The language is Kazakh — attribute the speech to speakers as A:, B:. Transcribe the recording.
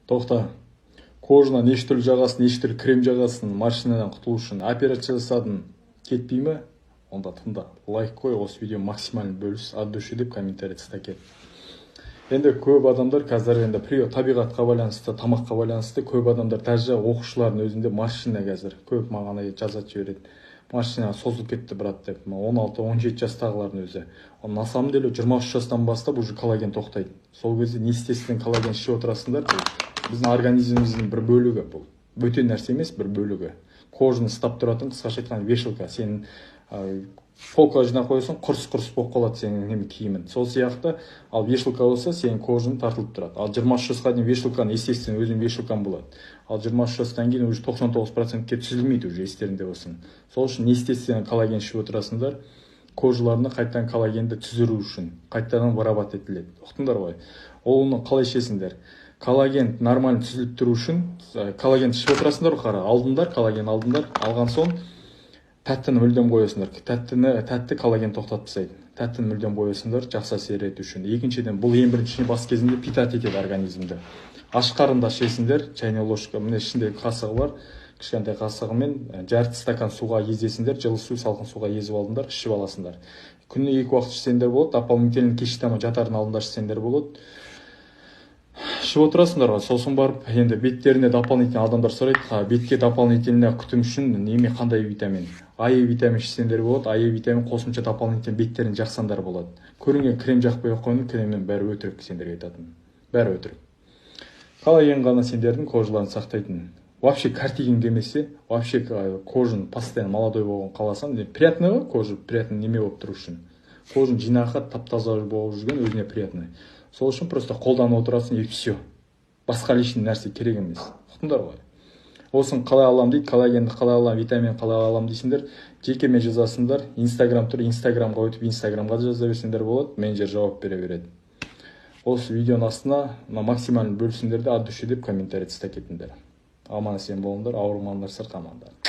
A: Тоқта. Кожына неше түрлі жағасын, неше түрлі крем жағасын, машинадан құтылу үшін операция жасадың, кетпей ме? Онда тыңда. Лайк қой, осы видео максимально бөліс, от души деп комментарий тастап. Енді көп адамдар қазір енді табиғатқа байланысты, тамаққа байланысты көп адамдар даже оқушылардың өзінде машина қазір көп маған жазат жібереді. Машина созылып кетті, брат деп. 16-17 жастағылардың өзі. На самом деле 23 жастан бастап уже коллаген тоқтайды. Сол кезде не істесін коллаген ішіп отырасыңдар. Біздің организміміздің бір бөлігі бұл. Бөтен нәрсе емес, бір бөлігі. Кожаны ұстап тұратын, қысқаша айтқан вешалка. Сен полкаға жинап қойсаң, құрс-құрс болып қалады сенің киімін. Сол сияқты, ал вешалка болса, сенің кожың тартылып тұрады. Ал 23 жасқа дейін вешалканы естесің, өзің вешалкан болады. Ал 23 жастан кейін уже 99%-ке түзілмейді, уже естерінде болсын. Сол үшін не істесең коллаген ішіп отырасыңдар, кожаларына қайтадан коллагенді түзіру үшін, қайтадан вырабат етіледі. Ұқтыңдар ғой? Оны қалай ішесіңдер? Коллаген нормально түзіліп тұру үшін, коллаген ішіп отырасыңдар, қара, алдыңдар, коллаген алдыңдар, алған соң тәттіні мүлдем қойасыңдар. Тәтті коллаген тоқтатып тастайды. Тәттіні мүлдем қойасыңдар, жақсы әсер ету үшін. Екіншіден, бұл ең біріншіден бас кезінде питать етеді организмді. Аш қарында ішесіңдер, чайная ложка, міне ішінде қасығы бар, кішкентай қасығымен жарты стакан суға езесіңдер, жылы су, салқын суға езіп алдыңдар, ішіп аласыңдар. Күніне 2 уақыт ішсеңдер болады, дополнительно кешкі жатардың алдында ішсеңдер болады. Ішіп отырасыңдар ғой, сосын барып, енді беттеріне дополнительно адамдар сұрайды, бетке дополнительно күтім үшін неме қандай витамин? Е витамин ішсеңдер болады, Е витамин қосымша дополнительно беттерін жақсандар болады. Көрінген крем жақпай қойны, кремнен бәрі өтірік сендерге айтатын. Бәрі өтірік. Коллаген ғана сендердің кожаларын сақтайтын. Вообще картиген келмесе, вообще кожын постоянно молодой болған қаласам, приятный ғой, кожа приятный неме болып тұру үшін. Кожын жинақы, тап-таза болып жүрген өзіне приятный. Сол үшін просто қолданып отырасың, и все. Басқа лишний нәрсе керек емес. Ұқтыңдар ғой? Осын қалай алам дейді, коллагенді қалай алам, витамин қалай алам дейсіңдер, жекеме жазасыңдар, инстаграм тұр, инстаграмға өтіп, инстаграмға жаза берсеңдер болады, менеджер жауап бере береді. Осы видеоның астына максимально бөлісіңдерді от души деп комментарий тастап кетіңдер. Аман есен болыңдар, ауырмаңдар, сырқамаңдар.